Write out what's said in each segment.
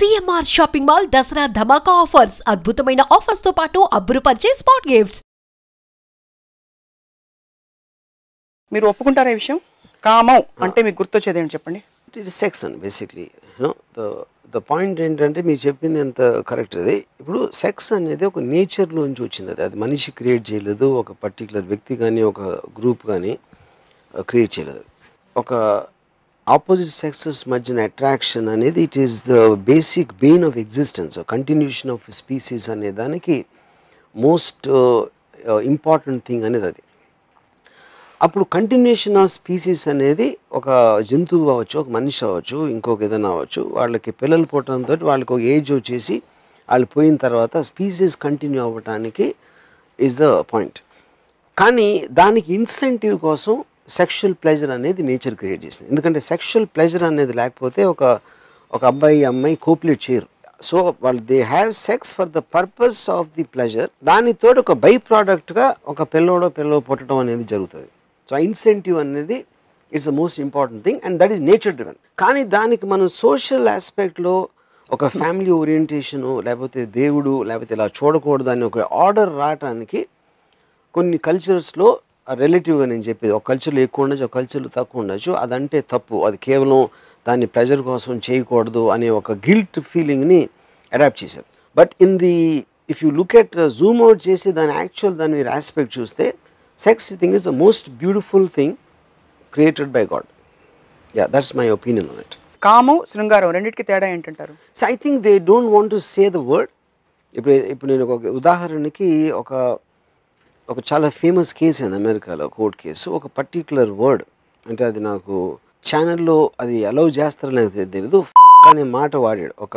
CMR shopping mall Dasara ధమాకా offers అద్భుతమైన offers తో పాటు అబ్బురుపరిచే స్పాట్ గిఫ్ట్స్. మీరు ఒప్పుకుంటారా ఈ విషయం? కామం అంటే మీకు గుర్తొచ్చేది ఏంటి చెప్పండి? It is sex and basically the point ఏంటంటే మీరు చెప్పింది ఎంత కరెక్ట్. అది ఇప్పుడు సెక్స్ అనేది ఒక నేచర్లోంచి వచ్చింది. అది మనిషి క్రియేట్ చేయలేదు, ఒక పర్టికులర్ వ్యక్తి కానీ ఒక గ్రూప్ కానీ క్రియేట్ చేయలేదు. ఒక ఆపోజిట్ సెక్సెస్ మధ్యన అట్రాక్షన్ అనేది it is the basic Bain of existence, continuation of species అనే దానికి మోస్ట్ ఇంపార్టెంట్ థింగ్ అనేది అది. అప్పుడు కంటిన్యూషన్ ఆఫ్ స్పీసీస్ అనేది ఒక జంతువు అవ్వచ్చు, ఒక మనిషి అవ్వచ్చు, ఇంకొక ఏదైనా అవ్వచ్చు, వాళ్ళకి పిల్లలు పుట్టడంతో వాళ్ళకి ఒక ఏజ్ వచ్చేసి వాళ్ళు పోయిన తర్వాత స్పీసీస్ కంటిన్యూ అవ్వటానికి ఈజ్ ద పాయింట్. కానీ దానికి ఇన్సెంటివ్ కోసం సెక్షువల్ ప్లెజర్ అనేది నేచర్ క్రియేట్ చేసింది. ఎందుకంటే సెక్షువల్ ప్లెజర్ అనేది లేకపోతే ఒక అబ్బాయి అమ్మాయి కోపులేట్ చేయరు. సో వాళ్ళు they have sex for the purpose of the pleasure. దానితో ఒక బై ప్రోడక్ట్గా ఒక పిల్లో పుట్టడం అనేది జరుగుతుంది. సో ఇన్సెంటివ్ అనేది it's the most important thing and that is nature driven. కానీ దానికి మనం సోషల్ ఆస్పెక్ట్లో ఒక ఫ్యామిలీ ఓరియంటేషను లేకపోతే దేవుడు లేకపోతే ఇలా చూడకూడదు అని ఒక ఆర్డర్ రావటానికి కొన్ని కల్చర్స్లో రిలేటివ్గా నేను చెప్పేది ఒక కల్చర్లో ఎక్కువ ఉండొచ్చు, ఒక కల్చర్లో తక్కువ ఉండొచ్చు. అదంటే తప్పు, అది కేవలం దాన్ని ప్లెజర్ కోసం చేయకూడదు అనే ఒక గిల్ట్ ఫీలింగ్ని అడాప్ట్ చేశారు. But if you look at Zoom out చేసి దాని మీరు ఆస్పెక్ట్ చూస్తే sex thing is the most beautiful thing created by God. Yeah, that's my opinion on it. కామం శృంగారం రెండింటికి తేడా ఏంటంటారు? So I think they don't want to say the word. ఇప్పుడు నేను ఒక ఉదాహరణకి ఒక చాలా ఫేమస్ కేసు అయింది అమెరికాలో, కోర్ట్ కేసు. ఒక పర్టిక్యులర్ వర్డ్ అంటే అది నాకు ఛానల్లో అది అలౌ చేస్తారో లేదో తెలియదు అనే మాట వాడాడు ఒక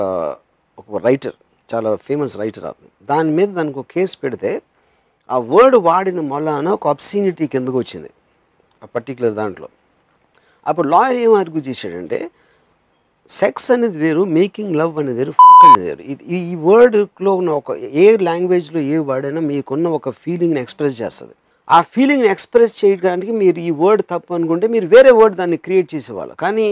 రైటర్, చాలా ఫేమస్ రైటర్ అతను. దాని మీద దానికి ఒక కేసు పెడితే ఆ వర్డ్ వాడిన మొలాన ఒక అబ్సీనిటీ కిందకు వచ్చింది ఆ పర్టిక్యులర్ దాంట్లో. అప్పుడు లాయర్ ఏం ఆర్గ్యూ చేశాడంటే సెక్స్ అనేది వేరు, మేకింగ్ లవ్ అనేది వేరు, అనేది వేరు. ఈ వర్డ్లో ఉన్న ఒక ఏ లాంగ్వేజ్లో ఏ వర్డ్ అయినా మీకున్న ఒక ఫీలింగ్ని ఎక్స్ప్రెస్ చేస్తుంది. ఆ ఫీలింగ్ని ఎక్స్ప్రెస్ చేయడానికి మీరు ఈ వర్డ్ తప్పు అనుకుంటే మీరు వేరే వర్డ్ దాన్ని క్రియేట్ చేసేవాళ్ళు. కానీ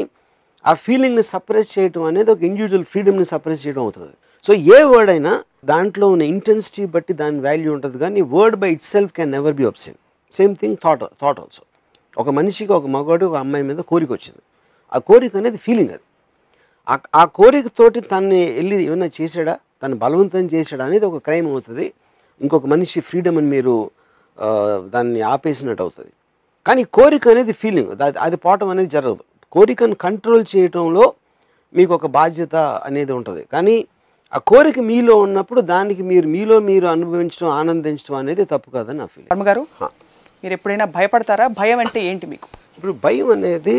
ఆ ఫీలింగ్ని సప్రెస్ చేయడం అనేది ఒక ఇండివిజువల్ ఫ్రీడమ్ని సప్రెస్ చేయడం అవుతుంది. సో ఏ వర్డ్ అయినా దాంట్లో ఉన్న ఇంటెన్సిటీ బట్టి దాని వాల్యూ ఉంటుంది. కానీ word by it self can never be absent. Same thing thought also. ఒక మనిషికి ఒక మగవాడు ఒక అమ్మాయి మీద కోరిక వచ్చింది. ఆ కోరిక అనేది ఫీలింగ్. అది ఆ కోరికతోటి తన్ని వెళ్ళి ఏమైనా చేశాడా, తను బలవంతం చేశాడా అనేది ఒక క్రైమ్ అవుతుంది. ఇంకొక మనిషి ఫ్రీడమ్ అని మీరు దాన్ని ఆపేసినట్టు అవుతుంది. కానీ కోరిక అనేది ఫీలింగ్, అది పోవటం అనేది జరగదు. కోరికను కంట్రోల్ చేయటంలో మీకు ఒక బాధ్యత అనేది ఉంటుంది. కానీ ఆ కోరిక మీలో ఉన్నప్పుడు దానికి మీరు అనుభవించడం, ఆనందించడం అనేది తప్పు కాదని నా ఫీలింగ్. వర్మ గారు, మీరు ఎప్పుడైనా భయపడతారా? భయం అంటే ఏంటి మీకు? ఇప్పుడు భయం అనేది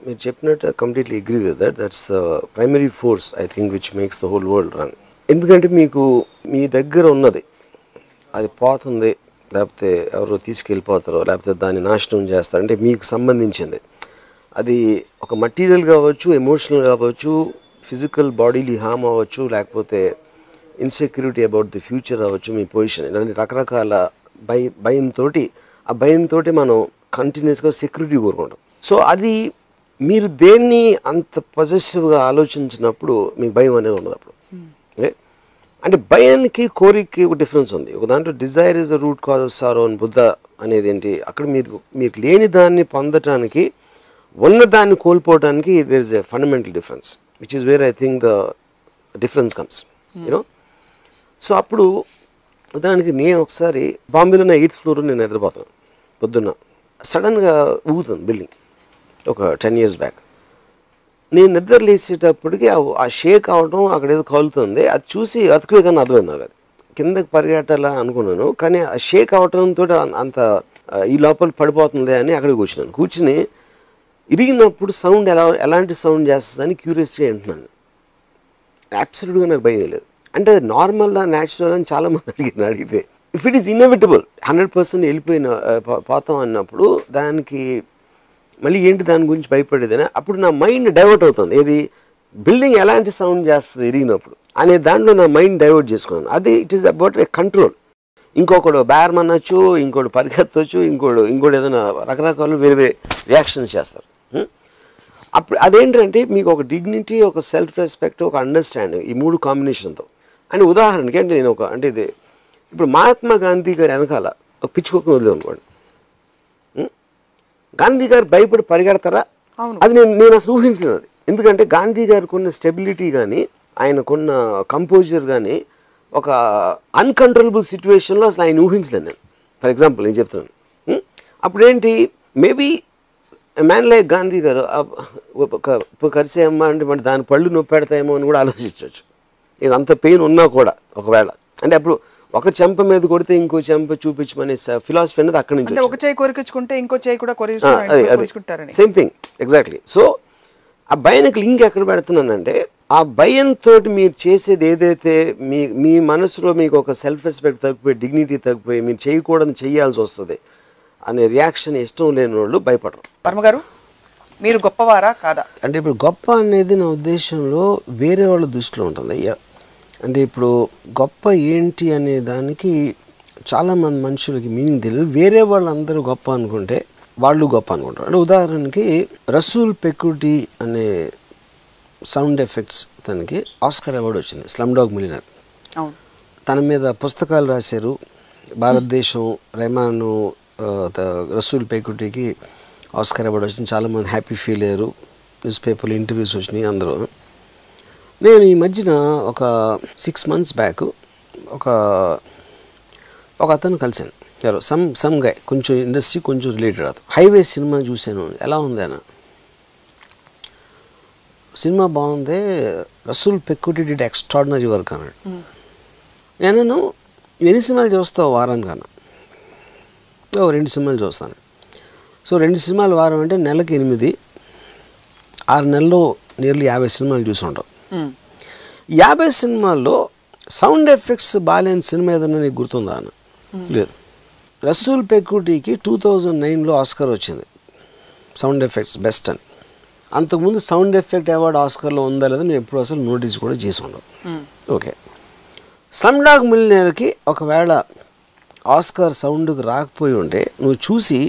మీరు చెప్పినట్టు completely agree with that. That's the primary force I think which makes the whole world run. ఎందుకంటే మీకు మీ దగ్గర ఉన్నది అది పోతుంది, లేకపోతే ఎవరో తీసుకెళ్ళిపోతారో, లేకపోతే దాన్ని నాశనం చేస్తారు అంటే మీకు సంబంధించింది. అది ఒక మటీరియల్ కావచ్చు, ఎమోషనల్ కావచ్చు, ఫిజికల్ బాడీలీ హామ్ అవ్వచ్చు, లేకపోతే ఇన్సెక్యూరిటీ అబౌట్ ది ఫ్యూచర్ అవ్వచ్చు, మీ పొజిషన్, ఇలాంటి రకరకాల భయంతో మనం కంటిన్యూస్గా సెక్యూరిటీ కోరుకుంటాం. సో అది మీరు దేన్ని అంత పొజెసివ్గా ఆలోచించినప్పుడు మీకు భయం అనేది ఉండదు. అప్పుడు అంటే భయానికి కోరికకి ఒక డిఫరెన్స్ ఉంది. ఒక దాంట్లో Dzire is the root cause of sorrow అని బుద్ధ అనేది ఏంటి, అక్కడ మీరు లేని దాన్ని పొందటానికి ఉన్నదాన్ని కోల్పోవడానికి there is a fundamental difference which is where I think the difference comes you know. So అప్పుడు ఉదాహరణకి నేను ఒకసారి బాంబేలో నా 8th ఫ్లోర్ నేను నిద్రపోతాను. పొద్దున్న సడన్గా ఊగుతుంది బిల్డింగ్, ఒక 10 years బ్యాక్. నేను నిద్ర లేచేటప్పటికి ఆ షేక్ అవడం, అక్కడ ఏదో కలుగుతుంది, అది చూసి అతుకులే కానీ అర్థమైంది నాకు. అది కిందకి పరిగెట్టాలా అనుకున్నాను, కానీ ఆ షేక్ అవడంతో అంత ఈ లోపల పడిపోతుంది అని అక్కడికి కూర్చుని ఇరిగినప్పుడు సౌండ్ ఎలాంటి సౌండ్ చేస్తుందని క్యూరియస్గా వింటున్నాను. అబ్సల్యూట్గా నాకు భయం లేదు. అంటే అది నార్మల్గా న్యాచురల్ అని చాలామంది అడిగితే ఇఫ్ ఇట్ ఈస్ ఇన్ఎవిటబుల్ 100% వెళ్ళిపోయిన పోతాం అన్నప్పుడు దానికి మళ్ళీ ఏంటి దాని గురించి భయపడేదని అప్పుడు నా మైండ్ డైవర్ట్ అవుతుంది. ఏది బిల్డింగ్ ఎలాంటి సౌండ్ చేస్తుంది ఇరిగినప్పుడు అనే దాంట్లో నా మైండ్ డైవర్ట్ చేసుకున్నాను. అది it is about a control. ఇంకొకడు బ్యారం అనొచ్చు, ఇంకోటి పరిగెత్తవచ్చు, ఇంకోటి ఏదైనా రకరకాలు వేరే రియాక్షన్స్ చేస్తారు. అప్పుడు అదేంటంటే మీకు ఒక డిగ్నిటీ, ఒక సెల్ఫ్ రెస్పెక్ట్, ఒక అండర్స్టాండింగ్, ఈ 3 కాంబినేషన్తో. అంటే ఉదాహరణకి అంటే నేను అంటే ఇది ఇప్పుడు మహాత్మా గాంధీ గారి వెనకాల ఒక పిచ్చుకోకను వదిలే అనుకోండి, గాంధీ గారు భయపడి పరిగెడతారా? అది నేను అసలు ఊహించలేదు. అది ఎందుకంటే గాంధీ గారికి ఉన్న స్టెబిలిటీ కానీ, ఆయనకున్న కంపోజర్ కానీ, ఒక అన్కంట్రోలబుల్ సిచ్యువేషన్లో అసలు ఆయన ఊహించలేను నేను. ఫర్ ఎగ్జాంపుల్ నేను చెప్తున్నాను, అప్పుడేంటి మేబీ మ్యాన్ లైక్ గాంధీ గారు కరిసేయమ్మా అంటే మరి దాని పళ్ళు నొప్పి పెడతాయేమో అని కూడా ఆలోచించవచ్చు. ఇక అంత పెయిన్ ఉన్నా కూడా ఒకవేళ అంటే అప్పుడు ఒక చెంప మీద కొడితే ఇంకో చెంప చూపించమనే ఫిలాసఫీ అనేది అక్కడి నుంచి ఒక చేయి కొరికించుకుంటే ఇంకో చేయి కూడా సేమ్ థింగ్ ఎగ్జాక్ట్లీ. సో ఆ భయానికి లింక్ ఎక్కడ పెడుతున్నానంటే ఆ భయంతో మీరు చేసేది ఏదైతే మీ మనసులో మీకు ఒక సెల్ఫ్ రెస్పెక్ట్ తగ్గిపోయి, డిగ్నిటీ తగ్గిపోయి, మీరు చేయకూడదని చేయాల్సి వస్తుంది అనే రియాక్షన్ ఇష్టం లేని వాళ్ళు భయపడరు. వర్మ గారు, మీరు గొప్పవారా కాదా? అంటే ఇప్పుడు గొప్ప అనేది నా ఉద్దేశంలో వేరే వాళ్ళ దృష్టిలో ఉంటుంది. అంటే ఇప్పుడు గొప్ప ఏంటి అనే దానికి చాలామంది మనుషులకి మీనింగ్ తెలియదు. వేరే వాళ్ళందరూ గొప్ప అనుకుంటే వాళ్ళు గొప్ప అనుకుంటారు. అంటే ఉదాహరణకి రసూల్ పెకుటీ అనే సౌండ్ ఎఫెక్ట్స్ తనకి ఆస్కార్ అవార్డు వచ్చింది, స్లమ్ డాగ్ మిలియనర్. తన మీద పుస్తకాలు రాశారు భారతదేశం. రెహమాను రసూల్ పెకుటీకి ఆస్కార్ అవార్డు వచ్చింది. చాలామంది హ్యాపీ ఫీల్ అయ్యారు, న్యూస్ పేపర్లు ఇంటర్వ్యూస్ వచ్చినాయి అందరూ. నేను ఈ మధ్యన ఒక 6 months బ్యాక్ ఒక అతను కలిశాను, ఎవరో సమ్ గై, కొంచెం ఇండస్ట్రీ కొంచెం రిలేటెడ్. అతను హైవే సినిమా చూశాను, ఎలా ఉంది అన్న, సినిమా బాగుంది, రసూల్ పెకుటీ డిడ్ ఎక్స్ట్రాడినరీ వర్క్ అన్నాడు. నేను ఎన్ని సినిమాలు చూస్తావు వారానికి అన్నా? 2 సినిమాలు చూస్తాను. సో 2 సినిమాలు వారం అంటే నెలకి 8, 6 నెలల్లో నియర్లీ 50 సినిమాలు చూసి ఉంటాం. 50 సినిమాల్లో సౌండ్ ఎఫెక్ట్స్ బాగాలేని సినిమా ఏదన్నా నీకు గుర్తుందా అన్న? లేదు. రసూల్ పెకుటీకి 2009లో ఆస్కార్ వచ్చింది సౌండ్ ఎఫెక్ట్స్ బెస్ట్ అని. అంతకుముందు సౌండ్ ఎఫెక్ట్ అవార్డు ఆస్కార్లో ఉందా లేదా నేను ఎప్పుడు అసలు నోటీస్ కూడా చేసి ఉండవు. ఓకే, స్లమ్ డాగ్ మిలియనర్కి ఒకవేళ ఆస్కార్ సౌండ్కి రాకపోయి ఉంటే నువ్వు చూసి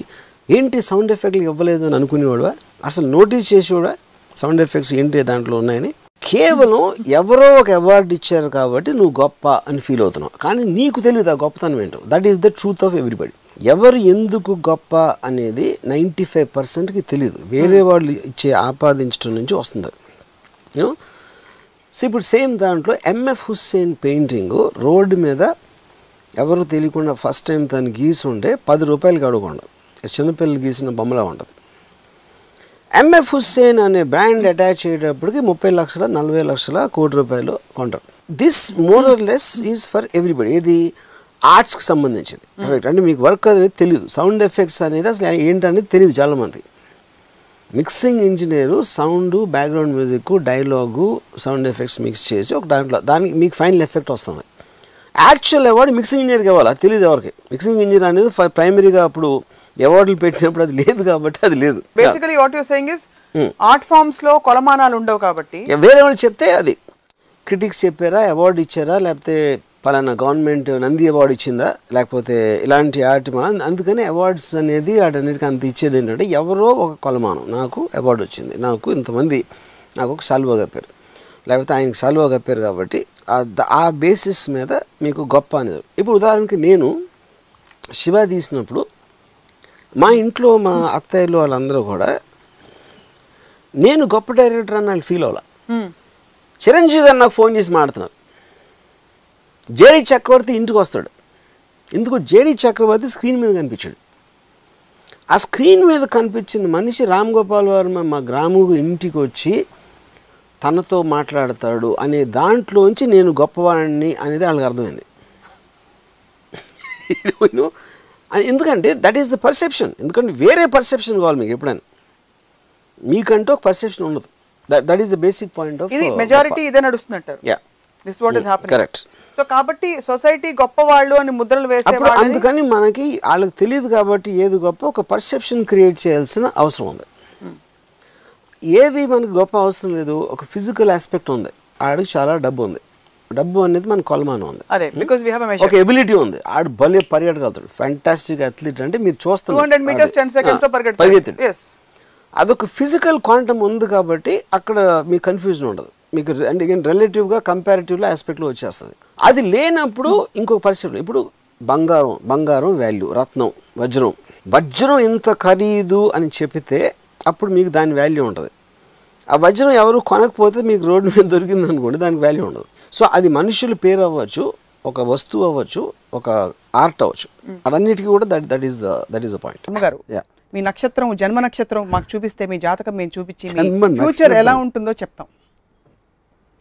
ఏంటి సౌండ్ ఎఫెక్ట్లు ఇవ్వలేదు అని అనుకునేవాడువా? అసలు నోటీస్ చేసేవాడా సౌండ్ ఎఫెక్ట్స్ ఏంటి దాంట్లో ఉన్నాయని? కేవలం ఎవరో ఒక అవార్డు ఇచ్చారు కాబట్టి నువ్వు గొప్ప అని ఫీల్ అవుతున్నావు, కానీ నీకు తెలియదు ఆ గొప్పతనం ఏంటో. That is the truth of everybody. ఎవరు ఎందుకు గొప్ప అనేది 95%కి తెలియదు, వేరే వాళ్ళు ఇచ్చే ఆపాదించడం నుంచి వస్తుంది. సో ఇప్పుడు సేమ్ దాంట్లో ఎంఎఫ్ హుస్సేన్ పెయింటింగ్ రోడ్డు మీద ఎవరు తెలియకుండా ఫస్ట్ టైం తను గీసుంటే 10 రూపాయలకి అడగకుండా చిన్నపిల్లలు గీసిన బొమ్మలా ఉంటుంది. ఎంఎఫ్ హుస్సేన్ అనే బ్రాండ్ అటాచ్ అయ్యేటప్పటికి 30 లక్షల 40 లక్షల కోటి రూపాయలు కొంటారు. This more or less is for everybody. ఏది ఆర్ట్స్కి సంబంధించింది. అంటే మీకు వర్క్ అనేది తెలియదు, సౌండ్ ఎఫెక్ట్స్ అనేది అసలు ఏంటనేది తెలియదు చాలామంది. Mixing engineer sound, background music, dialogue, sound effects mix చేసి ఒక దానికి మీకు ఫైనల్ ఎఫెక్ట్ వస్తుంది. యాక్చువల్ అవార్డు మిక్సింగ్ ఇంజనీర్కి ఇవ్వాలి, అది తెలియదు ఎవరికి. మిక్సింగ్ ఇంజనీర్ అనేది ప్రైమరీగా అప్పుడు అవార్డులు పెట్టినప్పుడు అది లేదు కాబట్టి అది లేదు. Basically what you saying is art forms లో కొలమానాలు ఉండవు కాబట్టి వేరే వాళ్ళు చెప్తే అది క్రిటిక్స్ చెప్పారా, అవార్డు ఇచ్చారా, లేకపోతే పలానా గవర్నమెంట్ నంది అవార్డు ఇచ్చిందా, లేకపోతే ఇలాంటి ఆర్ట్ అందుకని అవార్డ్స్ అనేది వాటన్నిటికీ అంత ఇచ్చేది ఏంటంటే ఎవరో ఒక కొలమానం, నాకు అవార్డు వచ్చింది, నాకు ఇంతమంది నాకు ఒక సాల్వా కప్పారు, లేకపోతే ఆయనకి సాల్వా కప్పారు కాబట్టి ఆ బేసిస్ మీద మీకు గొప్ప అనేది. ఇప్పుడు ఉదాహరణకి నేను శివ తీసినప్పుడు మా ఇంట్లో మా అత్తయ్యలు వాళ్ళందరూ కూడా నేను గొప్ప డైరెక్టర్ అని వాళ్ళు ఫీల్ అవ్వాలి. చిరంజీవి గారు నాకు ఫోన్ చేసి మాట్లాడుతున్నారు, జేడి చక్రవర్తి ఇంటికి వస్తాడు, ఎందుకు జేడి చక్రవర్తి స్క్రీన్ మీద కనిపించాడు. ఆ స్క్రీన్ మీద కనిపించిన మనిషి రామ్ గోపాల్ వర్మ మా గ్రామకు ఇంటికి వచ్చి తనతో మాట్లాడతాడు అనే దాంట్లోంచి నేను గొప్పవాడిని అనేది వాళ్ళకి అర్థమైంది. ఎందుకంటే దట్ ఈస్ ద పర్సెప్షన్. ఎందుకంటే వేరే పర్సెప్షన్ కావాలి మీకు ఎప్పుడైనా, మీకంటూ ఒక పర్సెప్షన్ ఉండదు. That is the basic point of majority ఇదే నడుస్తున్నట్టు. This what is happening. Correct. So కాబట్టి సొసైటీ గొప్పవాళ్ళు అని ముద్రలు వేసేవాళ్ళు, అందుకని మనకి వాళ్ళకి తెలియదు కాబట్టి ఏది గొప్ప ఒక పర్సెప్షన్ క్రియేట్ చేయాల్సిన అవసరం ఉంది. ఏది మనకి గొప్ప అవసరం లేదు, ఒక ఫిజికల్ ఆస్పెక్ట్ ఉంది, ఆడికి చాలా డబ్బు ఉంది, డబ్బు అనేది మన కొలమానం ఉంది, ఒక ఎబిలిటీ ఉంది, ఆడు భలే పరిగెట్టగలుగుతాడు, ఫ్యాంటాస్టిక్ అథ్లీట్ అంటే మీరు చూస్తున్నారు 200 meters 10 seconds లో పరిగెత్తాడు. అదొక ఫిజికల్ క్వాంటమ్ ఉంది కాబట్టి అక్కడ మీకు కన్ఫ్యూజన్ ఉండదు, మీకు అంటే రిలేటివ్గా కంపారిటివ్లో ఆస్పెక్ట్లో వచ్చేస్తుంది. అది లేనప్పుడు ఇంకొక పరిస్థితి. ఇప్పుడు బంగారం వాల్యూ, రత్నం, వజ్రం ఇంత ఖరీదు అని చెప్పితే అప్పుడు మీకు దాని వాల్యూ ఉంటుంది. ఆ వజ్రం ఎవరు కొనకపోతే మీకు రోడ్డు మీద దొరికింది అనుకోండి, దానికి వాల్యూ ఉండదు. సో అది మనుషుల పేరు అవ్వచ్చు, ఒక వస్తువు అవ్వచ్చు, ఒక ఆర్ట్ అవ్వచ్చు, అన్నిటికీ కూడా దట్ ఈస్ ద పాయింట్. అమ్మగారు, మీ నక్షత్రం, జన్మ నక్షత్రం మాకు చూపిస్తే, మీ జాతకం మేము చూపించి ఫ్యూచర్ ఎలా ఉంటుందో చెప్తాం.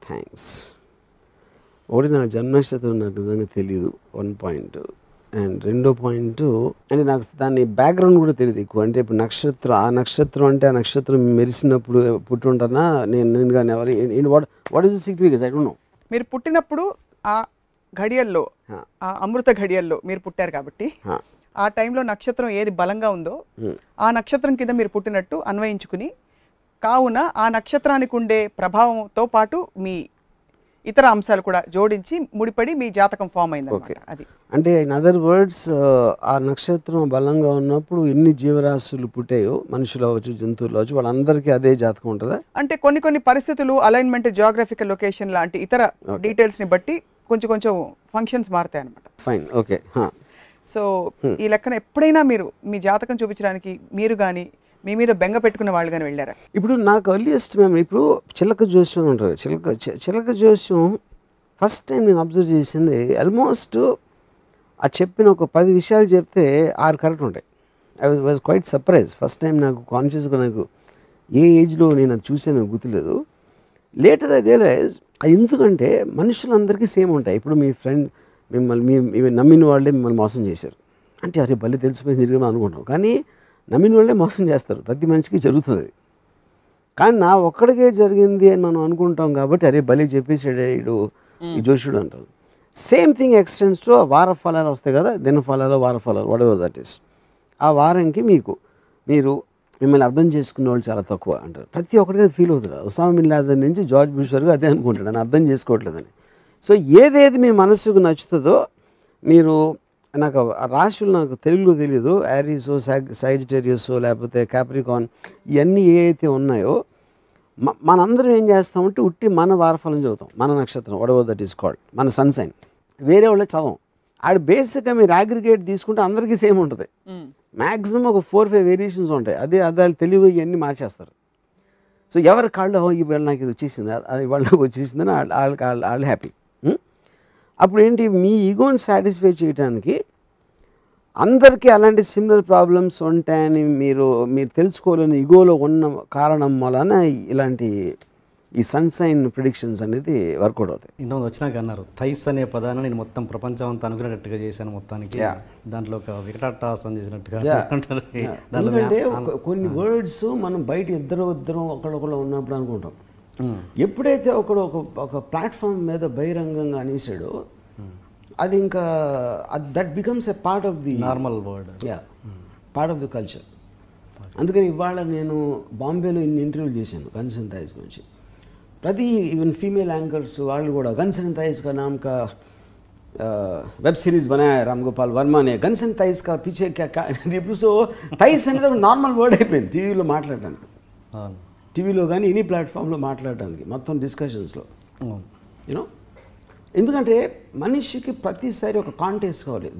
థ్యాంక్స్. ఒకటి, నా జన్మ నక్షత్రం నాకు నిజంగా తెలియదు, 1 పాయింట్. అండ్ 2వ పాయింట్ అంటే నాకు దాని బ్యాక్గ్రౌండ్ కూడా తెలియదు ఎక్కువ. అంటే ఇప్పుడు ఆ నక్షత్రం అంటే ఆ నక్షత్రం మెరిసినప్పుడు పుట్టి ఉంటానా నేను కానీ ఎవరు what is the significance, I don't know. మీరు పుట్టినప్పుడు ఆ ఘడియల్లో, ఆ అమృత ఘడియల్లో మీరు పుట్టారు కాబట్టి ఆ టైంలో నక్షత్రం ఏది బలంగా ఉందో ఆ నక్షత్రం కింద మీరు పుట్టినట్టు అన్వయించుకుని, కావున ఆ నక్షత్రానికి ఉండే ప్రభావంతో పాటు మీ ఇతర అంశాలు కూడా జోడించి ముడిపడి మీ జాతకం ఫామ్ అయింది. అది అంటే ఇన్ అదర్ వర్డ్స్, ఆ నక్షత్రం బలంగా ఉన్నప్పుడు ఎన్ని జీవరాశులు పుట్టాయో, మనుషులు అవ్వచ్చు, జంతువులు అవ్వచ్చు, వాళ్ళందరికీ అదే జాతకం ఉంటుందా? అంటే కొన్ని పరిస్థితులు, అలైన్మెంట్, జియోగ్రఫికల్ లొకేషన్ లాంటి ఇతర డీటెయిల్స్ని బట్టి కొంచెం ఫంక్షన్స్ మారుతాయి అన్నమాట. Fine, okay. సో ఈ లెక్కన ఎప్పుడైనా మీరు మీ జాతకం చూపించడానికి మీరు కానీ మీ మీద బెంగ పెట్టుకున్న వాళ్ళు కానీ వెళ్ళారా? ఇప్పుడు నాకు ఎర్లియస్ట్ మెమరీ, ఇప్పుడు చిలక జోస్యం ఉంటారు. చిలక జోస్యం ఫస్ట్ టైం నేను అబ్జర్వ్ చేసింది, ఆల్మోస్ట్ ఆ చెప్పిన ఒక 10 విషయాలు చెప్తే 6 కరెక్ట్ ఉంటాయి. I was quite surprise. First time నాకు కాన్షియస్గా, నాకు ఏ ఏజ్లో నేను అది చూసాను గుర్తులేదు. లేటర్ ఐ రియలైజ్ అది ఎందుకంటే మనుషులందరికీ సేమ్ ఉంటాయి. ఇప్పుడు మీ ఫ్రెండ్ మిమ్మల్ని నమ్మిన వాళ్ళే మిమ్మల్ని మోసం చేశారు అంటే, అరే బల్లి తెలిసిపోయింది తిరిగి అనుకుంటాం. కానీ నమ్మిన వాళ్ళే మోసం చేస్తారు, ప్రతి మనిషికి జరుగుతుంది. కానీ నా ఒక్కడికే జరిగింది అని మనం అనుకుంటాం కాబట్టి, అరే బలి చెప్పేసాడు ఈ జోషుడు అంటారు. సేమ్ థింగ్ ఎక్స్టెండ్స్ టు వార ఫలాలు వస్తాయి కదా, దిన ఫలాలు, వార ఫలాలు, వాట్ ఎవర్ దట్ ఈస్. ఆ వారంకి మీరు మిమ్మల్ని అర్థం చేసుకునే వాళ్ళు చాలా తక్కువ అంటారు. ప్రతి ఒక్కరికి ఫీల్ అవుతారు. ఉసామా బిన్ లాదెన్ నుంచి జార్జ్ బుష్ వరకు అదే అనుకుంటాడు, అని అర్థం చేసుకోవట్లేదని. సో ఏదేది మీ మనసుకు నచ్చుతుందో, మీరు నాకు రాశులు నాకు తెలుగులో తెలియదు, యారీసో, సైజిటేరియసో, లేకపోతే క్యాప్రికాన్, ఇవన్నీ ఏ అయితే ఉన్నాయో మనందరం ఏం చేస్తామంటే ఉట్టి మన వారఫలం చదువుతాం, మన నక్షత్రం, what ever that is called, మన సన్ సైన్. వేరే వాళ్ళే చదవం. ఆడ బేసిక్గా మీరు అగ్రిగేట్ తీసుకుంటే అందరికీ సేమ్ ఉంటుంది. మ్యాక్సిమం ఒక 4-5 వేరియేషన్స్ ఉంటాయి. అదే వాళ్ళు తెలివి ఇవన్నీ మార్చేస్తారు. సో ఎవరి కాళ్ళు, ఇవాళ నాకు ఇది వచ్చేసింది, అది ఇవాళ నాకు వచ్చేసిందని వాళ్ళు హ్యాపీ. అప్పుడు ఏంటి, మీ ఈగోని సాటిస్ఫై చేయడానికి అందరికీ అలాంటి సిమిలర్ ప్రాబ్లమ్స్ ఉంటాయని మీరు తెలుసుకోలేని ఈగోలో ఉన్న కారణం వలన ఇలాంటి ఈ సన్ సైన్ ప్రిడిక్షన్స్ అనేది వర్కౌట్ అవుతాయి. ఇంతకుముందు వచ్చినాక అన్నారు, థైస్ అనే పదాన్ని నేను మొత్తం ప్రపంచం అంతా అనుకునేటట్టుగా చేశాను మొత్తానికి. దాంట్లో ఒక వికటాటాసం చేసినట్టుగా. ఎందుకంటే కొన్ని వర్డ్స్ మనం బయట ఇద్దరు ఒకళ్ళొకళ్ళు ఉన్నప్పుడు అనుకుంటాం. ఎప్పుడైతే ఒక ప్లాట్ఫామ్ మీద బహిరంగంగా అనేసాడో, అది ఇంకా that becomes a part of the normal word, part of the culture. అందుకని ఇవాళ నేను బాంబేలో ఇన్ని ఇంటర్వ్యూలు చేశాను గన్స్ అండ్ థైస్ గురించి. ప్రతి ఈవెన్ ఫీమేల్ యాంకర్స్ వాళ్ళు కూడా గన్స్ అండ్ థైస్ కా నామ్ కా వెబ్ సిరీస్ बनाया రామ్ గోపాల్ వర్మ ने గన్స్ అండ్ థైస్ కా పీछे क्या ఇప్పుడు. సో థైస్ అనేది ఒక నార్మల్ వర్డ్ అయిపోయింది టీవీలో మాట్లాడటానికి, టీవీలో కానీ ఎనీ ప్లాట్ఫామ్లో మాట్లాడటానికి, మొత్తం డిస్కషన్స్లో. యూనో, ఎందుకంటే మనిషికి ప్రతిసారి ఒక కాంటెక్స్ట్ కావాలి.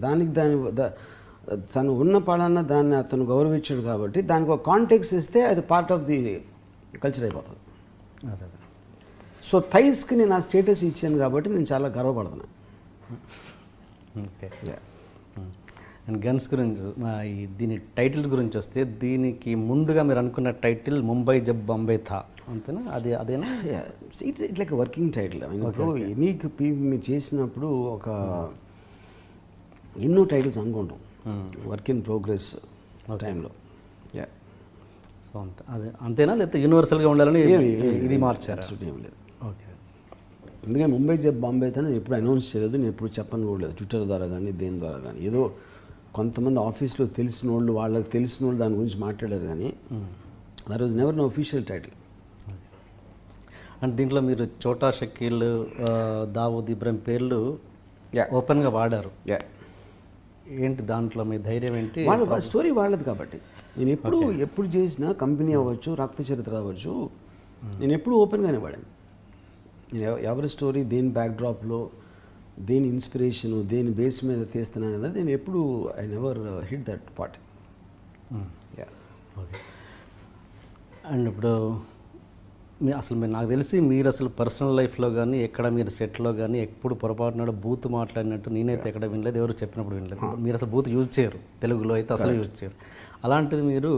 తను ఉన్న పడాన దాన్ని అతను గౌరవించాడు కాబట్టి దానికి ఒక కాంటెక్స్ట్ ఇస్తే అది పార్ట్ ఆఫ్ ది కల్చర్ అయిపోతుంది. సో థైస్కి నేను ఆ స్టేటస్ ఇచ్చాను కాబట్టి నేను చాలా గర్వపడుతున్నాను. ఓకే. అండ్ గన్స్ గురించి, దీని టైటిల్ గురించి వస్తే, దీనికి ముందుగా మీరు అనుకున్న టైటిల్ ముంబై జబ్ బాంబే థా, అంతేనా? అదేనా? It's like working title. ఎనీకి మీరు చేసినప్పుడు ఒక ఎన్నో టైటిల్స్ అనుకుంటాం, వర్క్ ఇన్ ప్రోగ్రెస్ టైంలో. సో అంతేనా, లేకపోతే యూనివర్సల్గా ఉండాలని ఇది మార్చారు? ఏం లేదు. ఓకే. ఎందుకంటే ముంబై జబ్ బాంబే థా నేను ఎప్పుడు అనౌన్స్ చేయలేదు, నేను ఎప్పుడు చెప్పను కూడా లేదు, ట్విట్టర్ ద్వారా కానీ దేని ద్వారా కానీ. ఏదో కొంతమంది ఆఫీస్లో తెలిసిన వాళ్ళు, వాళ్ళకి తెలిసిన వాళ్ళు దాని గురించి మాట్లాడారు, కానీ that was never know official title. And దీంట్లో మీరు చోటా షకీల్, దావూద్ ఇబ్రహీం పేర్లు ఓపెన్గా వాడారు. ఏంటి దాంట్లో మీ ధైర్యం ఏంటి? వాళ్ళ స్టోరీ వాళ్ళది కాబట్టి నేను ఎప్పుడు చేసినా కంపెనీ అవ్వచ్చు, రక్త చరిత్ర అవ్వచ్చు, నేను ఎప్పుడు ఓపెన్గానే వాడాను. నేను ఎవరి స్టోరీ దేని బ్యాక్డ్రాప్లో, దేని ఇన్స్పిరేషను, దేని బేస్ మీద తీస్తున్నాను అనేది నేను ఎప్పుడు I never hit that part. Okay. And ఇప్పుడు మీరు నాకు తెలిసి మీరు అసలు పర్సనల్ లైఫ్లో కానీ ఎక్కడ మీరు సెట్లో కానీ ఎప్పుడు పొరపాటునాడు బూత్ మాట్లాడినట్టు నేనైతే ఎక్కడ వినలేదు, ఎవరు చెప్పినప్పుడు వినలేదు. మీరు అసలు బూత్ యూజ్ చేయరు, తెలుగులో అయితే అసలు యూజ్ చేయరు. అలాంటిది మీరు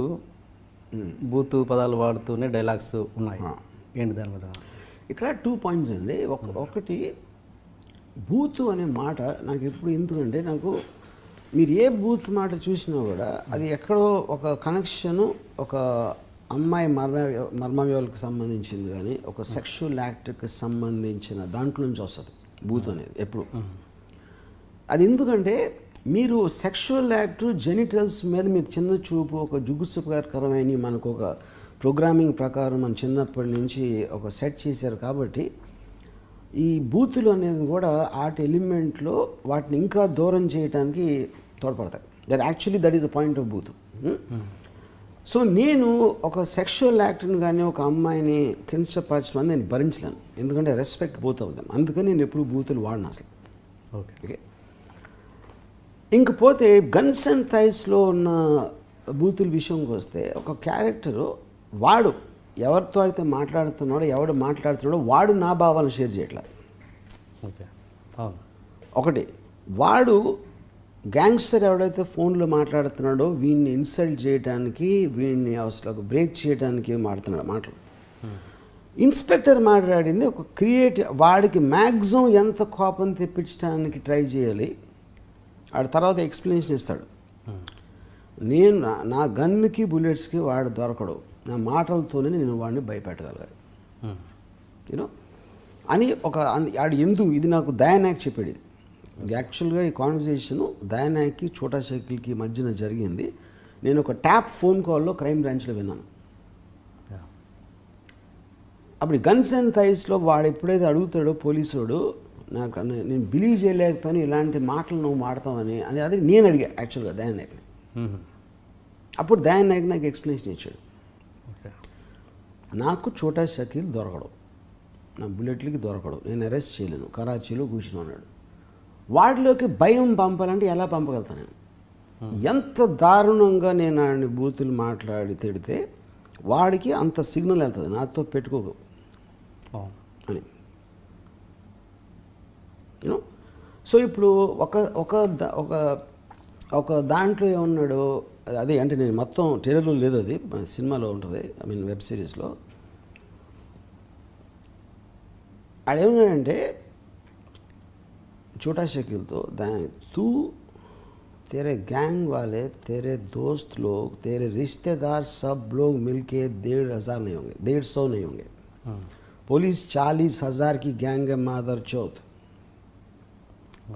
బూత్ పదాలు వాడుతూనే డైలాగ్స్ ఉన్నాయి. ఏంటి దాని మీద? ఇక్కడ 2 పాయింట్స్ అండి. ఒకటి బూత్ అనే మాట నాకు ఎప్పుడు ఎందుకంటే, నాకు మీరు ఏ బూత్ మాట చూసినా కూడా అది ఎక్కడో ఒక కనెక్షను, ఒక అమ్మాయి మర్మవ్యాలకు సంబంధించింది కానీ, ఒక సెక్షువల్ యాక్ట్కి సంబంధించిన దాంట్లో నుంచి వస్తుంది బూత్ అనేది ఎప్పుడు. అది ఎందుకంటే మీరు సెక్షువల్ యాక్ట్, జెనిటల్స్ మీద మీరు చిన్న చూపు, ఒక జుగుప్సాకరమైన మనకు ఒక ప్రోగ్రామింగ్ ప్రకారం మన చిన్నప్పటి నుంచి ఒక సెట్ చేశారు కాబట్టి ఈ బూతులు అనేది కూడా ఆర్ట్ ఎలిమెంట్లో వాటిని ఇంకా దూరం చేయడానికి తోడ్పడతాయి. That is the point of booth. So నేను ఒక సెక్షువల్ యాక్ట్ని కానీ ఒక అమ్మాయిని కించపరచడం అని నేను భరించలేను, ఎందుకంటే రెస్పెక్ట్ బూత్ అవుతాం. అందుకని నేను ఎప్పుడు బూతులు వాడిన అసలు. ఓకే. ఇంకపోతే గన్స్ అండ్ థైస్లో ఉన్న బూతుల విషయంకి వస్తే, ఒక క్యారెక్టరు వాడు ఎవరితో అయితే మాట్లాడుతున్నాడో, ఎవడు మాట్లాడుతున్నాడో వాడు నా భావాలను షేర్ చేయట్లేదు. ఓకే. ఒకటి, వాడు గ్యాంగ్స్టర్ ఎవడైతే ఫోన్లో మాట్లాడుతున్నాడో వీడిని ఇన్సల్ట్ చేయడానికి, వీడిని అసలు బ్రేక్ చేయడానికి మాట్లాడుతున్నాడు మాటలు. ఇన్స్పెక్టర్ మాట్లాడింది ఒక వాడికి మ్యాక్సిమం ఎంత కోపం తెప్పించడానికి ట్రై చేయాలి, వాడి తర్వాత ఎక్స్ప్లెనేషన్ ఇస్తాడు. నేను నా గన్నుకి బుల్లెట్స్కి వాడు దొరకడు, నా మాటలతోనే నేను వాడిని భయపెట్టగలగాలి యూనో అని ఇది నాకు దయానాయక్ చెప్పాడు. ఇది యాక్చువల్గా ఈ కాన్వర్జేషను దయానాయక్కి చోటా షకీల్కి మధ్యన జరిగింది. నేను ఒక ట్యాప్ ఫోన్ కాల్లో క్రైమ్ బ్రాంచ్లో విన్నాను. అప్పుడు గన్స్ అండ్ థైస్లో వాడు ఎప్పుడైతే అడుగుతాడో పోలీసుడు, నేను బిలీవ్ చేయలేకపోయినా ఇలాంటి మాటలు నువ్వు మాడతావని అది నేను అడిగా యాక్చువల్గా దయానాయక్ని. అప్పుడు దయానాయక్ నాకు ఎక్స్ప్లెనేషన్ ఇచ్చాడు. నాకు చోటా షకీల్ దొరకడు, నా బుల్లెట్లకి దొరకడు, నేను అరెస్ట్ చేయలేను, కరాచీలో కూర్చుని ఉన్నాడు. వాడిలోకి భయం పంపాలంటే ఎలా పంపగలుగుతాను నేను? ఎంత దారుణంగా నేను ఆయన బూతులు మాట్లాడి తిడితే వాడికి అంత సిగ్నల్ వెళ్తుంది, నాతో పెట్టుకోకు అని యూనో. సో ఇప్పుడు ఒక దాంట్లో ఏమన్నాడు, అదే అంటే నేను మొత్తం ట్రైలర్లో లేదు, అది సినిమాలో ఉంటుంది, ఐ మీన్ వెబ్ సిరీస్లో. ఆడేమన్నాడంటే छोटा शकील तो तू तेरे गैंग वाले, तेरे दोस्त लोग, तेरे रिश्तेदार सब लोग मिलके 1,500 नहीं होंगे, 150 नहीं होंगे. पुलिस 40,000 की गैंग है मादर चौथ.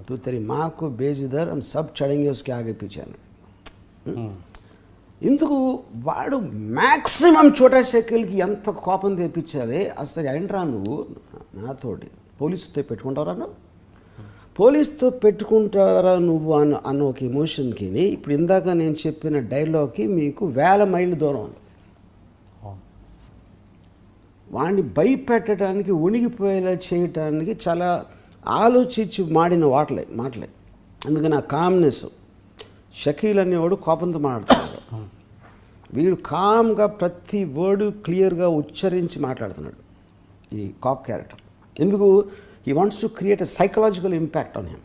तू तेरी माँ को भेज इधर, हम सब चढ़ेंगे उसके आगे पीछे. ఇందుకు వాడు మ్యాక్సిమం చోటా షకీల్కి ఎంత కోపం తెప్పించాలి, అసలు ఏంట్రా నువ్వు నాతోటి పోలీసుతో పెట్టుకుంటారా, నువ్వు పోలీసుతో పెట్టుకుంటారా నువ్వు అన్న ఒక ఎమోషన్కి, ఇప్పుడు ఇందాక నేను చెప్పిన డైలాగ్కి మీకు 1000 మైళ్ళ దూరం ఉంది. వాడిని భయపెట్టడానికి, ఉనిగిపోయేలా చేయటానికి చాలా ఆలోచించి మాడిన మాటలే. అందుకని ఆ కామ్నెస్, షకీల్ అనేవాడు కోపంతో మాట్లాడుతున్నాడు, వీడు కామ్గా ప్రతి వర్డ్ క్లియర్గా ఉచ్చరించి మాట్లాడుతున్నాడు ఈ కాప్ క్యారెక్టర్. ఎందుకు? He wants to create a psychological impact on him.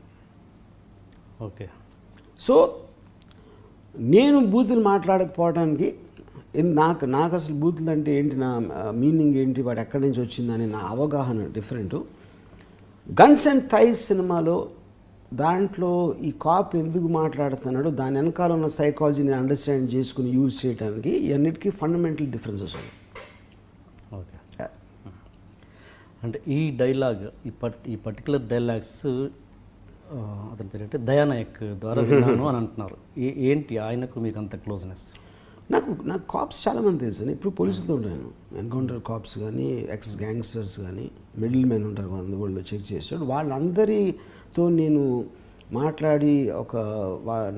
Okay. So నేను బూతులు మాట్లాడకపోవడానికి నాకు అసలు బూతులు అంటే ఏంటి, నా మీనింగ్ ఏంటి, వాడు ఎక్కడి నుంచి వచ్చిందని నా అవగాహన డిఫరెంట్. గన్స్ అండ్ థైస్ సినిమాలో దాంట్లో ఈ కాప్ ఎందుకు మాట్లాడుతున్నాడో దాని వెనకాల ఉన్న సైకాలజీని అండర్స్టాండ్ చేసుకుని యూజ్ చేయడానికి అన్నిటికీ ఫండమెంటల్ డిఫరెన్సెస్ ఉన్నాయి. ఓకే. అంటే ఈ డైలాగ్, ఈ పర్టికులర్ డైలాగ్స్ అతని పేరు దయానాయక్ ద్వారా విన్నాను అని అంటున్నారు. ఏంటి ఆయనకు మీకు అంత క్లోజ్నెస్? నాకు కాప్స్ చాలామంది తెలుసు. ఇప్పుడు పోలీసులతో ఉంటాను, ఎన్కౌంటర్ కాప్స్ కానీ, ఎక్స్ గ్యాంగ్స్టర్స్ కానీ, మిడిల్ మెన్ ఉంటారు, వాళ్ళు చెక్ చేస్తాడు. వాళ్ళందరితో నేను మాట్లాడి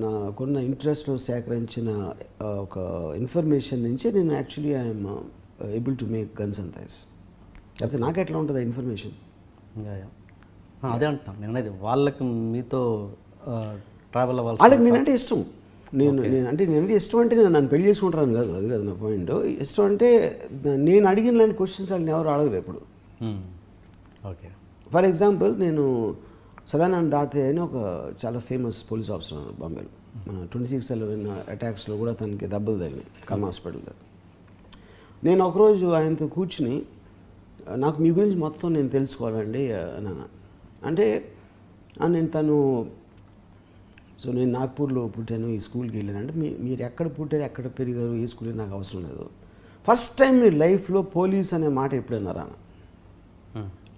నాకున్న ఇంట్రెస్ట్లో సేకరించిన ఒక ఇన్ఫర్మేషన్ నుంచి నేను actually I'm able to make guns and thighs. లేకపోతే నాకు ఎట్లా ఉంటుంది ఆ ఇన్ఫర్మేషన్? అదే అంటున్నాను నేను, అనేది వాళ్ళకి మీతో ట్రావెల్ అవ్వాలి. వాళ్ళకి నేనంటే ఇష్టం. నేనంటే ఇష్టం అంటే నేను నన్ను పెళ్లి చేసుకుంటాను కాదు, అది కాదు నా పాయింట్. ఇష్టం అంటే నేను అడిగిన లాంటి క్వశ్చన్స్ వాళ్ళని ఎవరు అడగరు ఎప్పుడు. ఓకే. ఫర్ ఎగ్జాంపుల్, నేను సదానంద్ దాతే అని ఒక చాలా ఫేమస్ పోలీస్ ఆఫీసర్ ఉన్నారు బాంబేలో. మన 26/11 అటాక్స్లో కూడా తనకి దెబ్బలు తగిలినాయి కర్మ హాస్పిటల్లో. నేను ఒకరోజు ఆయనతో కూర్చుని నాకు మీ గురించి మొత్తం నేను తెలుసుకోవాలండి అన్నాను. అంటే నేను నాగ్పూర్లో పుట్టాను, ఈ స్కూల్కి వెళ్ళాను. అంటే మీరు ఎక్కడ పుట్టారు, ఎక్కడ పెరిగారు, ఏ స్కూల్ నాకు అవసరం లేదు. ఫస్ట్ టైం మీ లైఫ్లో పోలీస్ అనే మాట ఎప్పుడన్నారా?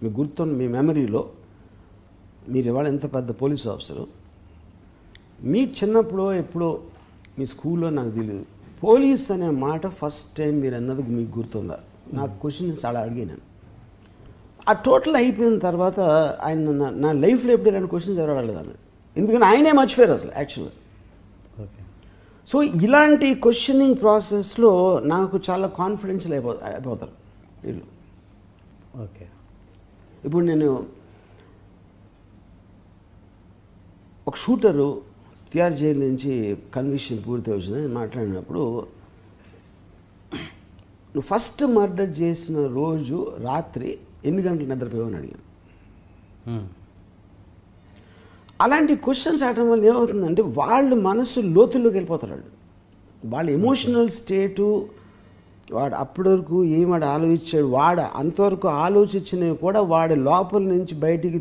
మీకు గుర్తున్న మీ మెమరీలో మీరు ఇవాళ ఎంత పెద్ద పోలీస్ ఆఫీసరు, మీ చిన్నప్పుడో ఎప్పుడో మీ స్కూల్లో నాకు తెలియదు, పోలీస్ అనే మాట ఫస్ట్ టైం మీరు అన్నది మీకు గుర్తుందా? నాకు క్వశ్చన్స్ చాలా అడిగాను. ఆ టోటల్ అయిపోయిన తర్వాత ఆయన నా లైఫ్లో ఎప్పుడు ఇలాంటి క్వశ్చన్స్ ఎవరు అడగలేదు, ఎందుకంటే ఆయనే మర్చిపోయారు అసలు యాక్చువల్గా. ఓకే. సో ఇలాంటి క్వశ్చనింగ్ ప్రాసెస్లో నాకు చాలా కాన్ఫిడెన్షియల్ అయిపోతారు వీళ్ళు. ఓకే. ఇప్పుడు నేను ఒక షూటరు తిహార్ జైలు నుంచి కన్విక్షన్ పూర్తి వచ్చిందని మాట్లాడినప్పుడు, నువ్వు ఫస్ట్ మర్డర్ చేసిన రోజు రాత్రి ఎన్ని గంటలు నిద్రపోయావని అడిగాను. అలాంటి క్వశ్చన్స్ అడగడం వల్ల ఏమవుతుందంటే వాళ్ళ మనసు లోతుల్లోకి వెళ్ళిపోతారు. వాళ్ళ ఎమోషనల్ స్టేటు, వాడు అప్పటి వరకు ఏమాడు ఆలోచించాడు, వాడు అంతవరకు ఆలోచించినవి కూడా వాడి లోపల నుంచి బయటికి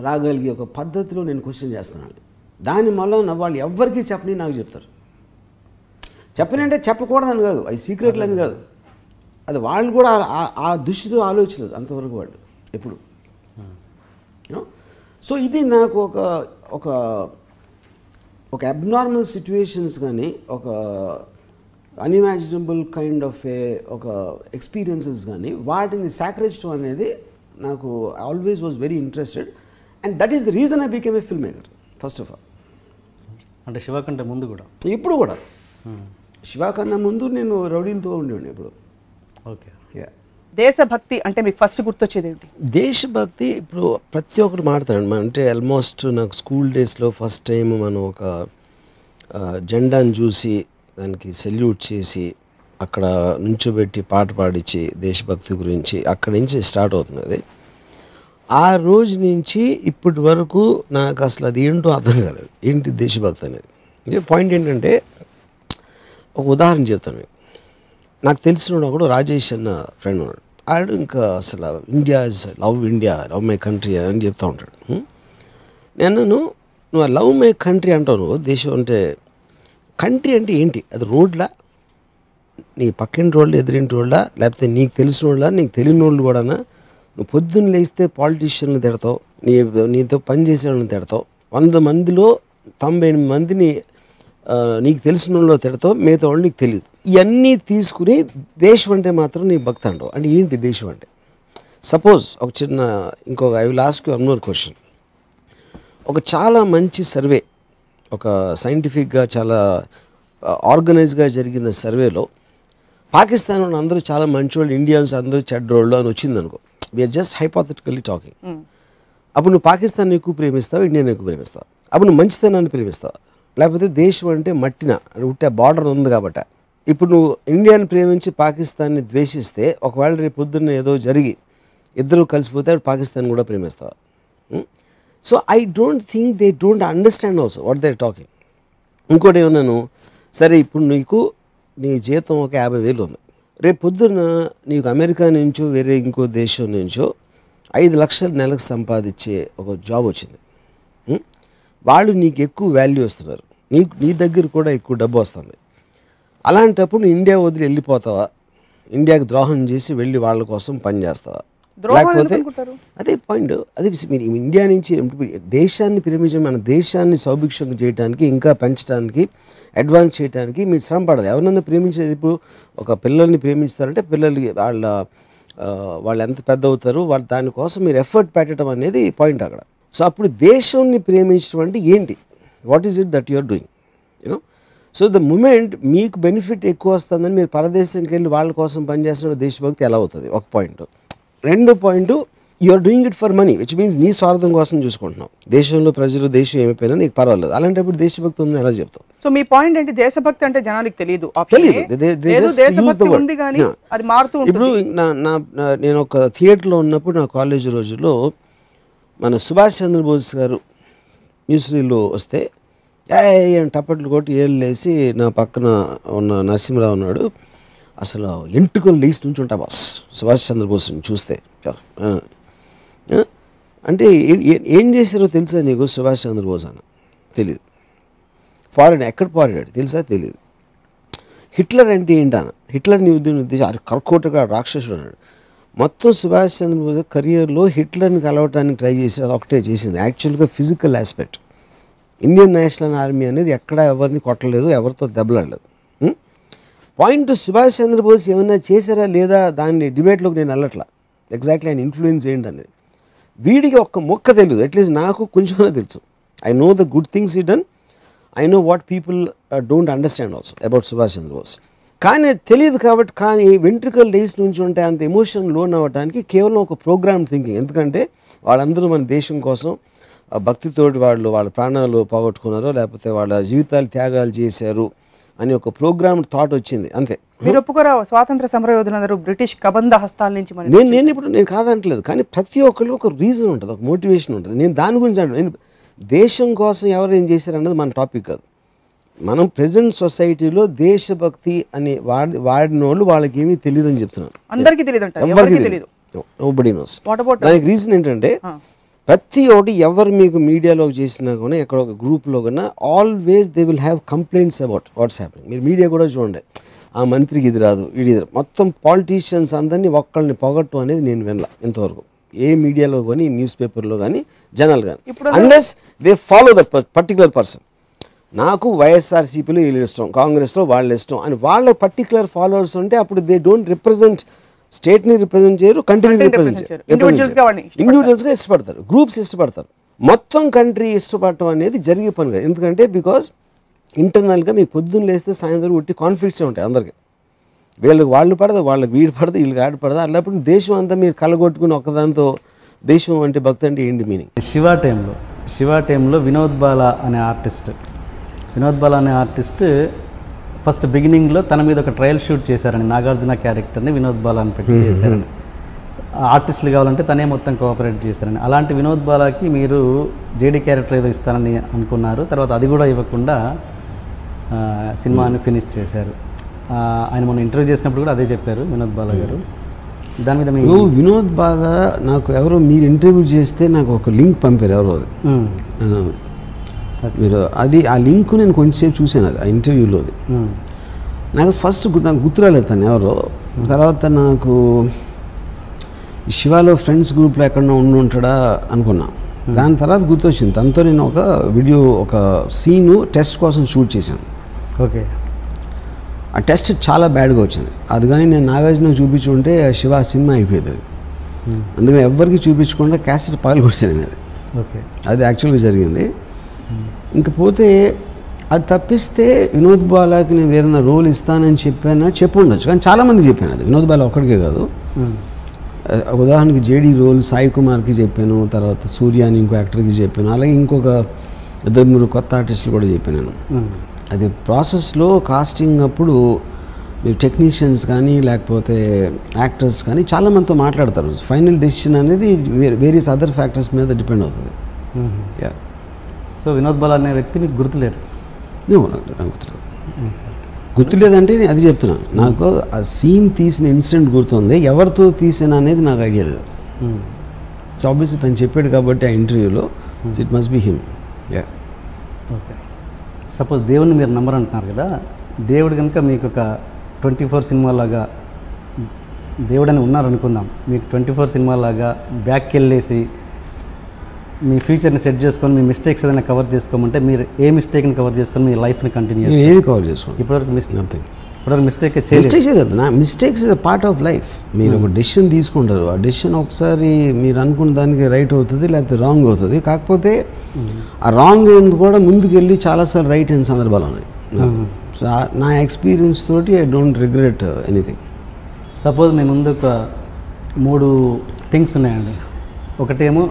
రాగలిగే ఒక పద్ధతిలో నేను క్వశ్చన్ చేస్తున్నాను. దానివల్ల వాళ్ళు ఎవ్వరికీ చెప్పని నాకు చెప్తారు. చెప్పనంటే చెప్పకూడదని కాదు, అది సీక్రెట్లు అని కాదు, అది వాళ్ళు కూడా ఆ దృష్టితో ఆలోచించలేదు అంతవరకు వాళ్ళు ఎప్పుడు. సో ఇది నాకు ఒక అబ్నార్మల్ సిచ్యువేషన్స్ కానీ, ఒక అన్ఇమాజినబుల్ కైండ్ ఆఫ్ ఒక ఎక్స్పీరియన్సెస్ కానీ వాటిని సేకరించడం అనేది నాకు always was very interested. And that is the reason I became a film maker first of all. అంటే శివ కంటే ముందు కూడా? ఇప్పుడు కూడా. శివ కన్నా ముందు నేను రౌడీలతో ఉండేవాడిని ఇప్పుడు. ఓకే. దేశభక్తి అంటే మీకు ఫస్ట్ గుర్తొచ్చేది ఏంటి? దేశభక్తి ఇప్పుడు ప్రతి ఒక్కరు మాట్లాడతాడు. అంటే ఆల్మోస్ట్ నాకు స్కూల్ డేస్లో ఫస్ట్ టైం మనం ఒక జెండాను చూసి దానికి సెల్యూట్ చేసి అక్కడ నుంచోబెట్టి పాట పాడించి దేశభక్తి గురించి అక్కడి నుంచి స్టార్ట్ అవుతుంది అది. ఆ రోజు నుంచి ఇప్పటి వరకు నాకు అసలు అది ఏంటో అర్థం కాలేదు, ఏంటి దేశభక్తి అనేది. పాయింట్ ఏంటంటే ఒక ఉదాహరణ చెప్తాను మీకు. నాకు తెలిసిన ఒకడు రాజేష్ అన్న ఫ్రెండ్ ఉన్నాడు. ఆడు ఇంకా అసలు India is love my country అని చెప్తూ ఉంటాడు. నువ్వు లవ్ మై కంట్రీ అంటావు, నువ్వు దేశం అంటే కంట్రీ అంటే ఏంటి? అది రోడ్లా, నీ పక్కింటి రోడ్లు, ఎదురింటి రోడ్లా, లేకపోతే నీకు తెలిసిన వాళ్ళ, నీకు తెలియని వాళ్ళు కూడా? నువ్వు పొద్దున్న లేస్తే పాలిటీషియన్లు తిడతావు, నీతో పనిచేసే వాళ్ళని తిడతావు, 100 మందిలో 98 మందిని నీకు తెలిసిన వాళ్ళు తిడతావు, మిగతా వాళ్ళు నీకు తెలియదు. ఇవన్నీ తీసుకుని దేశం అంటే మాత్రం నీ భక్తి అంటావు. అంటే ఏంటి దేశం అంటే? సపోజ్ ఒక చిన్న I will ask you one more question. ఒక చాలా మంచి సర్వే, ఒక సైంటిఫిక్గా చాలా ఆర్గనైజ్గా జరిగిన సర్వేలో పాకిస్తాన్ వాళ్ళు అందరూ చాలా మంచివాళ్ళు, ఇండియన్స్ అందరూ చెడ్డోళ్ళు అని వచ్చింది అనుకో, వీఆర్ జస్ట్ హైపోథెటికల్లీ టాకింగ్. అప్పుడు నువ్వు పాకిస్తాన్ ఎక్కువ ప్రేమిస్తావు, ఇండియాని ఎక్కువ ప్రేమిస్తావు? అప్పుడు నువ్వు మంచితనాన్ని ప్రేమిస్తావు, లేకపోతే దేశం అంటే మట్టిన ఉంటే బార్డర్ ఉంది కాబట్టి? ఇప్పుడు నువ్వు ఇండియాని ప్రేమించి పాకిస్తాన్ని ద్వేషిస్తే ఒకవేళ రేపు పొద్దున్న ఏదో జరిగి ఇద్దరు కలిసిపోతే పాకిస్తాన్ కూడా ప్రేమిస్తావు. So I don't think they don't understand also what they are talking. ఇంకోటి ఏమన్నాను, సరే ఇప్పుడు నీకు నీ జీతం ఒక 50,000 ఉంది, రేపు పొద్దున్న నీకు అమెరికా నుంచో వేరే ఇంకో దేశం నుంచో 5 లక్షలు నెలకు సంపాదించే ఒక జాబ్ వచ్చింది. వాళ్ళు నీకు ఎక్కువ వాల్యూ ఇస్తున్నారు, నీ దగ్గర కూడా ఎక్కువ డబ్బు వస్తుంది. అలాంటప్పుడు ఇండియా వదిలి వెళ్ళిపోతావా? ఇండియాకి ద్రోహం చేసి వెళ్ళి వాళ్ళ కోసం పని చేస్తావా? లేకపోతే అదే పాయింట్. అదే మీరు ఇండియా నుంచి దేశాన్ని ప్రేమించడం, మన దేశాన్ని సౌభిక్షం చేయడానికి, ఇంకా పెంచడానికి, అడ్వాన్స్ చేయడానికి మీరు శ్రమ పడాలి. ఎవరినైనా ప్రేమించేది, ఇప్పుడు ఒక పిల్లల్ని ప్రేమిస్తారంటే పిల్లలకి వాళ్ళ వాళ్ళు ఎంత పెద్ద అవుతారు, వాళ్ళు దానికోసం మీరు ఎఫర్ట్ పెట్టడం అనేది పాయింట్ అక్కడ. సో అప్పుడు దేశాన్ని ప్రేమించడం అంటే ఏంటి, what is it that you are doing, you know. So the moment మీకు బెనిఫిట్ ఎక్కువ వస్తుందని మీరు పరదేశానికి వెళ్ళి వాళ్ళ కోసం పనిచేస్తున్న దేశభక్తి ఎలా అవుతుంది, ఒక పాయింట్. రెండో point, you are doing it for money, which means నీ స్వార్థం కోసం చూసుకుంటున్నావు. దేశంలో ప్రజలు దేశం ఏమైపోయినా నీకు పర్వాలేదు, అలాంటిప్పుడు దేశభక్తి ఉందని ఎలా చెప్తావు? సో మీ పాయింట్ ఏంటి, దేశభక్తి అంటే జనానికి తెలియదు, ఉంది కానీ అది మారుతూ ఉంటుంది. ఇప్పుడు నేను ఒక థియేటర్లో ఉన్నప్పుడు నా కాలేజీ రోజుల్లో మన సుభాష్ చంద్రబోస్ గారు న్యూస్లో వస్తే టప్పట్లు కొట్టి ఏళ్ళు వేసి నా పక్కన ఉన్న నరసింహరావు ఉన్నాడు, అసలు ఎంటుకలు లేచి నుంచి ఉంటా బాస్ సుభాష్ చంద్రబోస్ని చూస్తే. అంటే ఏం చేశారో తెలుసా నీకు సుభాష్ చంద్రబోస్ అని? తెలీదు. ఫారెన్ ఎక్కడ పోరాడాడు తెలుసా? తెలియదు. హిట్లర్ అంటే ఏంటన్న, హిట్లర్ని ఉద్దేశం కర్కోటగా రాక్షసుడు అన్నాడు. మొత్తం సుభాష్ చంద్రబోస్ కెరియర్లో హిట్లర్ని కలవటానికి ట్రై చేసి అది ఒకటే చేసింది, యాక్చువల్గా physical aspect. Indian national army అనేది ఎక్కడ ఎవరిని కొట్టలేదు, ఎవరితో దెబ్బలాడలేదు. పాయింట్ సుభాష్ చంద్రబోస్ ఏమన్నా చేశారా లేదా దాన్ని డిబేట్లోకి నేను వెళ్ళట్లా, ఎగ్జాక్ట్లీ ఆయన ఇన్ఫ్లుయెన్స్ ఏంటనేది. వీడికి ఒక్క మొక్క తెలియదు, అట్లీస్ట్ నాకు కొంచెం తెలుసు. I know the good things he done, I know what people don't understand also about Subhash Chandrabose. కానీ తెలియదు కాబట్టి, కానీ వెంట్రుకలు లేస్ నుంచి ఉంటే అంత ఎమోషన్ లోన్ అవ్వడానికి కేవలం ఒక ప్రోగ్రామ్ థింకింగ్. ఎందుకంటే వాళ్ళందరూ మన దేశం కోసం భక్తితోటి వాళ్ళ ప్రాణాలు పోగొట్టుకున్నారో లేకపోతే వాళ్ళ జీవితాలు త్యాగాలు చేశారు అని ఒక ప్రోగ్రామ్ థాట్ వచ్చింది, అంతే. మీరు ఒప్పుకోరా స్వాతంత్ర సమరయోధులందరూ బ్రిటిష్ కబంధ హస్తాల నుంచి? నేను కాదంటలేదు, కానీ ప్రతి ఒక్కళ్ళు ఒక రీజన్ ఉంటుంది, ఒక మోటివేషన్ ఉంటుంది. నేను దాని గురించి అంటాను. నేను దేశం కోసం ఎవరు ఏం చేశారన్నది మన టాపిక్ కాదు. మనం ప్రజెంట్ సొసైటీలో దేశభక్తి అని వాడిన వాళ్ళు వాళ్ళకి ఏమీ తెలియదు అని చెప్తున్నాను. అందరికీ తెలియదు, నోబడీ నోస్. దానికి రీజన్ ఏంటంటే ప్రతి ఒక్కటి ఎవరు మీకు మీడియాలో చేసినా కూడా ఎక్కడ ఒక గ్రూప్లో కన్నా always they will have complaints about what's happening. మీరు మీడియా కూడా చూడండి, ఆ మంత్రికి ఇది రాదు, ఇది మొత్తం పాలిటీషియన్స్ అందరినీ ఒక్కళ్ళని పొగట్టు అనేది నేను వినలా ఇంతవరకు, ఏ మీడియాలో కానీ న్యూస్ పేపర్లో కానీ జనాలు కానీ, unless they follow that particular person. నాకు వైఎస్ఆర్సీపీలో వీళ్ళు ఇష్టం, కాంగ్రెస్లో వాళ్ళు ఇష్టం అని వాళ్ళ పర్టికులర్ ఫాలోవర్స్ ఉంటే అప్పుడు దే డోంట్ రిప్రజెంట్ స్టేట్ని రిప్రజెంట్ చేయరు, కంట్రీని రిప్రజెంట్ చేయరు. ఇండివిజువల్స్గా ఇష్టపడతారు, గ్రూప్స్ ఇష్టపడతారు. మొత్తం కంట్రీ ఇష్టపడటం అనేది జరిగే పని కాదు. ఎందుకంటే బికాజ్ ఇంటర్నల్గా మీకు పొద్దున్న లేస్తే సాయంత్రం ఉట్టి కాన్ఫ్లిక్ట్స్ ఉంటాయి అందరికీ. వీళ్ళకి వాళ్ళు పడదు, వాళ్ళకి వీడు పడదు, వీళ్ళకి ఆడ పడదు. అన్నప్పుడు దేశం అంతా మీరు కలగొట్టుకుని ఒకదాంతో దేశం అంటే భక్తి అంటే ఏంటి మీనింగ్? శివ టైంలో వినోద్ బాలా అనే ఆర్టిస్ట్ ఫస్ట్ బిగినింగ్లో తన మీద ఒక ట్రయల్ షూట్ చేశారని, నాగార్జున క్యారెక్టర్ని వినోద్ బాలా అని పెట్టి చేశారని. ఆర్టిస్టులు కావాలంటే తనే మొత్తం కోఆపరేట్ చేశారని. అలాంటి వినోద్ బాలాకి మీరు జేడీ క్యారెక్టర్ ఏదో ఇస్తారని అనుకున్నారు, తర్వాత అది కూడా ఇవ్వకుండా సినిమాని ఫినిష్ చేశారు. ఆయన మొన్న ఇంటర్వ్యూ చేసినప్పుడు కూడా అదే చెప్పారు వినోద్ బాలా గారు. దాని మీద మీరు వినోద్ బాలా నాకు ఎవరో మీరు ఇంటర్వ్యూ చేస్తే నాకు ఒక లింక్ పంపారు ఎవరో, మీరు అది ఆ లింక్ నేను కొంచెంసేపు చూసాను, అది ఆ ఇంటర్వ్యూలోది. నాకు ఫస్ట్ నాకు గుర్తురాలేదు తను ఎవరో. తర్వాత నాకు శివాలో ఫ్రెండ్స్ గ్రూప్లో ఎక్కడన్నా ఉంటాడా అనుకున్నా. దాని తర్వాత గుర్తొచ్చింది, తనతో నేను ఒక వీడియో ఒక సీను టెస్ట్ కోసం షూట్ చేశాను. ఓకే, ఆ టెస్ట్ చాలా బ్యాడ్గా వచ్చింది. అది కానీ నేను నాగార్జునకు చూపించుకుంటే శివ సినిమా అయిపోయేది. అది అందుకని ఎవ్వరికి చూపించకుండా క్యాసెట్ పాలు కొట్టాను. అది ఓకే, అది యాక్చువల్గా జరిగింది. ఇంకపోతే అది తప్పిస్తే వినోద్ బాలాకి నేను వేరే రోల్ ఇస్తానని చెప్పి ఉండొచ్చు, కానీ చాలామంది చెప్పాను. అది వినోద్ బాలా ఒక్కడికే కాదు. ఉదాహరణకి జేడీ రోల్ సాయి కుమార్కి చెప్పాను, తర్వాత సూర్యాని ఇంకో యాక్టర్కి చెప్పాను, అలాగే ఇంకొక 2-3 కొత్త ఆర్టిస్టులు కూడా చెప్పాను నేను. అది ప్రాసెస్లో కాస్టింగ్ అప్పుడు మీరు టెక్నీషియన్స్ కానీ లేకపోతే యాక్టర్స్ కానీ చాలామందితో మాట్లాడతారు. ఫైనల్ డెసిషన్ అనేది వేరియస్ అదర్ ఫ్యాక్టర్స్ మీద డిపెండ్ అవుతుంది. సో వినోద్ బాలా అనే వ్యక్తి మీకు గుర్తులేరు? గుర్తులేదంటే అది చెప్తున్నా, నాకు ఆ సీన్ తీసిన ఇన్సిడెంట్ గుర్తుంది, ఎవరితో తీసిన అనేది నాకు ఐడియా లేదు. సో ఆబ్వియస్లీ తను చెప్పాడు కాబట్టి ఆ ఇంటర్వ్యూలో it must be him. Okay, suppose దేవుడిని మీరు నమ్మరు అంటున్నారు కదా, దేవుడు కనుక మీకు ఒక 24 సినిమాలాగా దేవుడని ఉన్నారనుకుందాం, మీకు 24 సినిమాలాగా బ్యాక్కి వెళ్ళేసి మీ ఫ్యూచర్ని సెట్ చేసుకొని మీ మిస్టేక్స్ ఏదైనా కవర్ చేసుకోమంటే మీరు ఏ మిస్టేక్ని కవర్ చేసుకొని మీ లైఫ్ని కంటిన్యూ ఏది కవర్ చేసుకోండి? ఇప్పటివరకు నథింగ్. ఇప్పుడు మిస్టేక్ మిస్టేక్స్ కదా నా mistakes is a part of life. మీరు ఒక డెసిషన్ తీసుకుంటారు, ఆ డెసిషన్ ఒకసారి మీరు అనుకున్న దానికి రైట్ అవుతుంది లేకపోతే రాంగ్ అవుతుంది. కాకపోతే ఆ రాంగ్ అయింది కూడా ముందుకెళ్ళి చాలాసార్లు రైట్ అయిన సందర్భాలు ఉన్నాయి. సో నా ఎక్స్పీరియన్స్ తోటి I don't regret anything. Suppose మీ ముందు ఒక 3 థింగ్స్ ఉన్నాయండి. ఒకటేమో